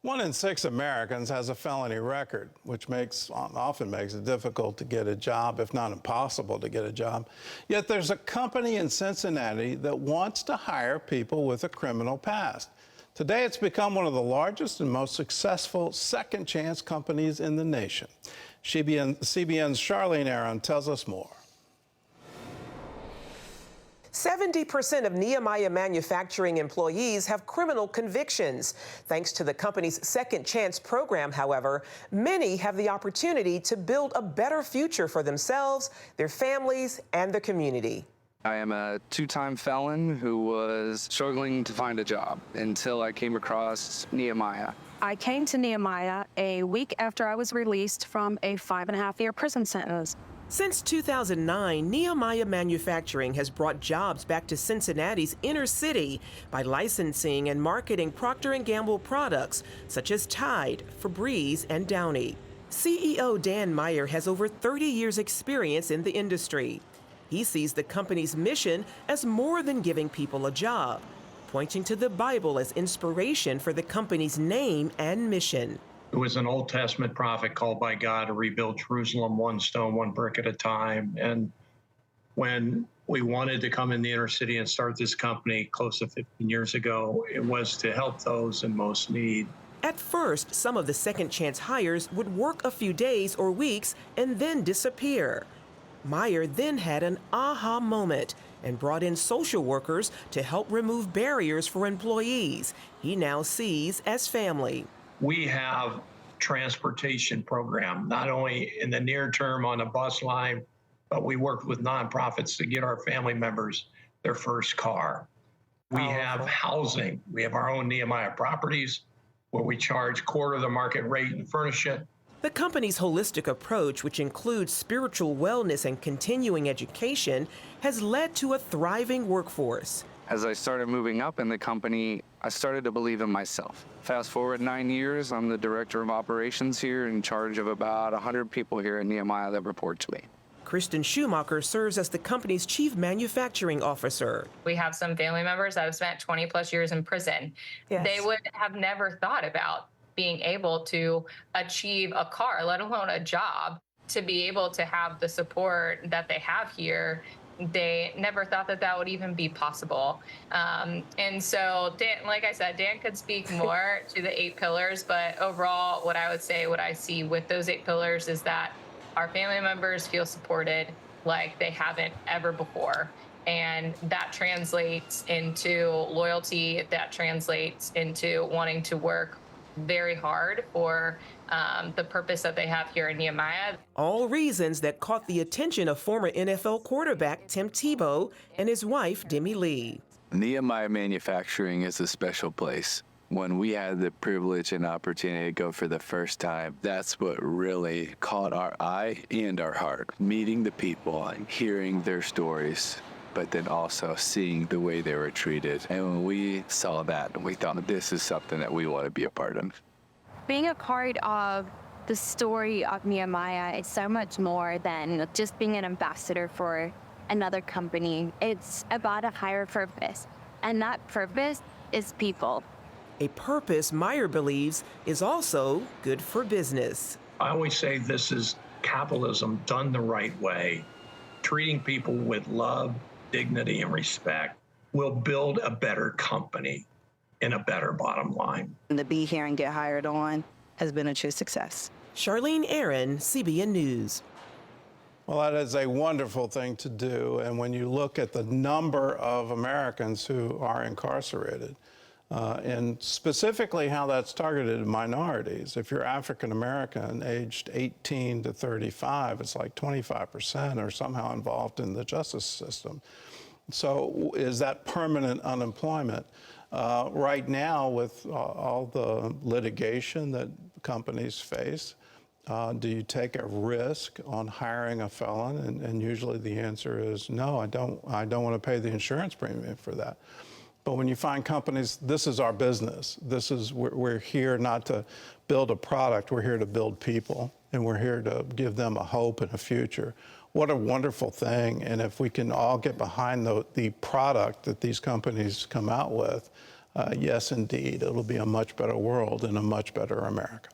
1 in 6 Americans has a felony record, which often makes it difficult to get a job, if not impossible to get a job. Yet there's a company in Cincinnati that wants to hire people with a criminal past. Today, it's become one of the largest and most successful second chance companies in the nation. CBN's Charlene tells us more. 70% of Nehemiah Manufacturing employees have criminal convictions. Thanks to the company's Second Chance program, however, many have the opportunity to build a better future for themselves, their families, and the community. I am a two-time felon who was struggling to find a job until I came across Nehemiah. I came to Nehemiah a week after I was released from a 5.5-year prison sentence. Since 2009, Nehemiah Manufacturing has brought jobs back to Cincinnati's inner city by licensing and marketing Proctor Gamble products such as Tide, Febreze, and Downy. CEO Dan Meyer has over 30 years' experience in the industry. He sees the company's mission as more than giving people a job, pointing to the Bible as inspiration for the company's name and mission. It was an Old Testament prophet called by God to rebuild Jerusalem one stone, one brick at a time. And when we wanted to come in the inner city and start this company close to 15 years ago, it was to help those in most need. At first, some of the second chance hires would work a few days or weeks and then disappear. Meyer then had an aha moment and brought in social workers to help remove barriers for employees he now sees as family. We have transportation program, not only in the near term on a bus line, but we work with nonprofits to get our family members their first car. We have housing. We have our own Nehemiah properties where we charge quarter of the market rate and furnish it. The company's holistic approach, which includes spiritual wellness and continuing education, has led to a thriving workforce. As I started moving up in the company, I started to believe in myself. Fast forward 9 years, I'm the director of operations here, in charge of about 100 people here at Nehemiah that report to me. Kristen Schumacher serves as the company's chief manufacturing officer. We have some family members that have spent 20 plus years in prison. Yes. They would have never thought about being able to achieve a car, let alone a job, to be able to have the support that they have here. They never thought that that would even be possible. And so, Dan, like I said, Dan could speak more to the 8 pillars, but overall, what I would say, what I see with those 8 pillars is that our family members feel supported like they haven't ever before. And that translates into loyalty, that translates into wanting to work very hard for the purpose that they have here in Nehemiah. All reasons that caught the attention of former NFL quarterback Tim Tebow and his wife, Demi Lee. Nehemiah Manufacturing is a special place. When we had the privilege and opportunity to go for the first time, that's what really caught our eye and our heart. Meeting the people and hearing their stories, but then also seeing the way they were treated. And when we saw that, we thought this is something that we want to be a part of. Being a part of the story of Nehemiah is so much more than just being an ambassador for another company. It's about a higher purpose, and that purpose is people. A purpose Meyer believes is also good for business. I always say this is capitalism done the right way. Treating people with love, dignity, and respect will build a better company and a better bottom line. And to be here and get hired on has been a true success. Charlene, CBN News. Well, that is a wonderful thing to do. And when you look at the number of Americans who are incarcerated, and specifically how that's targeted minorities. If you're African American, aged 18 to 35, it's like 25% are somehow involved in the justice system. So is that permanent unemployment? Right now, with all the litigation that companies face, do you take a risk on hiring a felon? And usually the answer is no, I don't want to pay the insurance premium for that. But when you find companies, this is our business. We're here not to build a product, we're here to build people, and we're here to give them a hope and a future. What a wonderful thing. And if we can all get behind the product that these companies come out with, yes, indeed, it'll be a much better world and a much better America.